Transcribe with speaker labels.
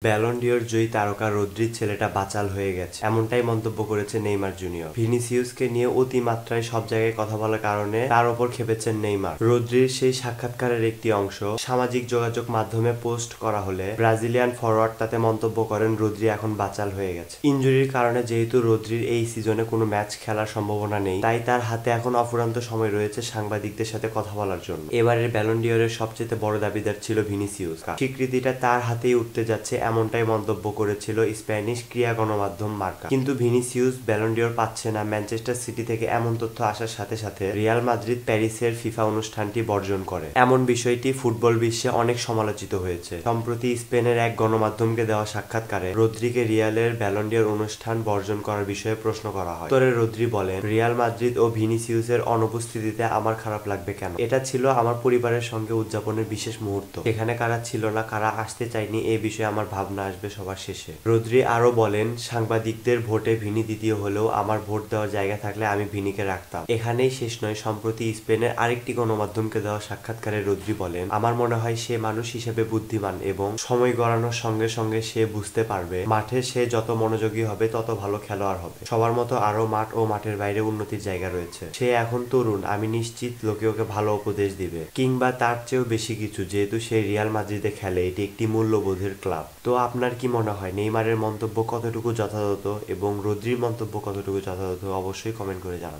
Speaker 1: Ballon d'Or জয়ী তারকা রদ্রির ছেলেটা বাচাল হয়ে গেছে, এমনটাই মন্তব্য করেছে নেইমার জুনিয়র। ভিনিসিয়াসকে নিয়ে অতিমাত্রায় সব জায়গায় কথা বলার কারণে তার ওপর খেপেছেন নেইমার। রদ্রির সেই সাক্ষাৎকারের একটি অংশ সামাজিক যোগাযোগ মাধ্যমে পোস্ট করা হলে ব্রাজিলিয়ান ফরওয়ার্ড তাতে মন্তব্য করেন রদ্রি এখন বাচাল হয়ে গেছে। ইনজুরির কারণে যেহেতু রদ্রির এই সিজনে কোনো ম্যাচ খেলার সম্ভাবনা নেই, তাই তার হাতে এখন অফুরন্ত সময় রয়েছে সাংবাদিকদের সাথে কথা বলার জন্য। এবারের ব্যালন ডিওরের সবচেয়ে বড় দাবিদার ছিল ভিনিসিয়াস। স্বীকৃতিটা তার হাতেই উঠতে যাচ্ছে, এমনটাই মন্তব্য করেছিল স্প্যানিশ ক্রীড়া গণমাধ্যম মার্কা। কিন্তু ভিনিসিয়াস ব্যালন ডিওর পাচ্ছে না ম্যানচেস্টার সিটি থেকে এমন তথ্য আসার সাথে সাথে রিয়াল মাদ্রিদ প্যারিসের ফিফা অনুষ্ঠানটি বর্জন করে। এমন বিষয়টি ফুটবল বিশ্বে অনেক সমালোচিত হয়েছে। সম্প্রতি স্পেনের এক গণমাধ্যমকে দেওয়া সাক্ষাৎকারে রদ্রিকে রিয়ালের ব্যালন ডিওর অনুষ্ঠান বর্জন করার বিষয়ে প্রশ্ন করা হয়। উত্তরে রদ্রি বলেন, রিয়াল মাদ্রিদ ও ভিনিসিয়াসের অনুপস্থিতিতে আমার খারাপ লাগবে কেন? এটা ছিল আমার পরিবারের সঙ্গে উদযাপনের বিশেষ মুহূর্ত। এখানে কারা ছিল না, কারা আসতে চায়নি, এই বিষয়ে আমার ভাবনা আসবে সবার শেষে। রদ্রি আরো বলেন, সাংবাদিকদের ভোটে ভিনি দ্বিতীয় হলেও আমার ভোট দেওয়ার জায়গা থাকলে আমি ভিনিকে রাখতাম। এখানেই শেষ নয়। সম্প্রতি স্পেনের আরেকটি গণমাধ্যমকে দেওয়া সাক্ষাৎকারে রদ্রি বলেন, আমার মনে হয় সে মানুষ হিসেবে বুদ্ধিমান এবং সময় গড়ানোর সঙ্গে সঙ্গে সে বুঝতে পারবে মাঠে সে যত মনোযোগী হবে তত ভালো খেলোয়াড় হবে। সবার মতো আরো মাঠ ও মাঠের বাইরে উন্নতির জায়গা রয়েছে। সে এখন তরুণ, আমি নিশ্চিত লোকে ওকে ভালো উপদেশ দিবে, কিংবা তার চেয়েও বেশি কিছু, যেহেতু সে রিয়াল মাদ্রিদে খেলে। এটি একটি মূল্যবোধের ক্লাব। তো আপনার কি মনে হয় নেইমারের মন্তব্য কতটুকু যথাযথ এবং রদ্রির মন্তব্য কতটুকু যথাযথ? অবশ্যই কমেন্ট করে জানান।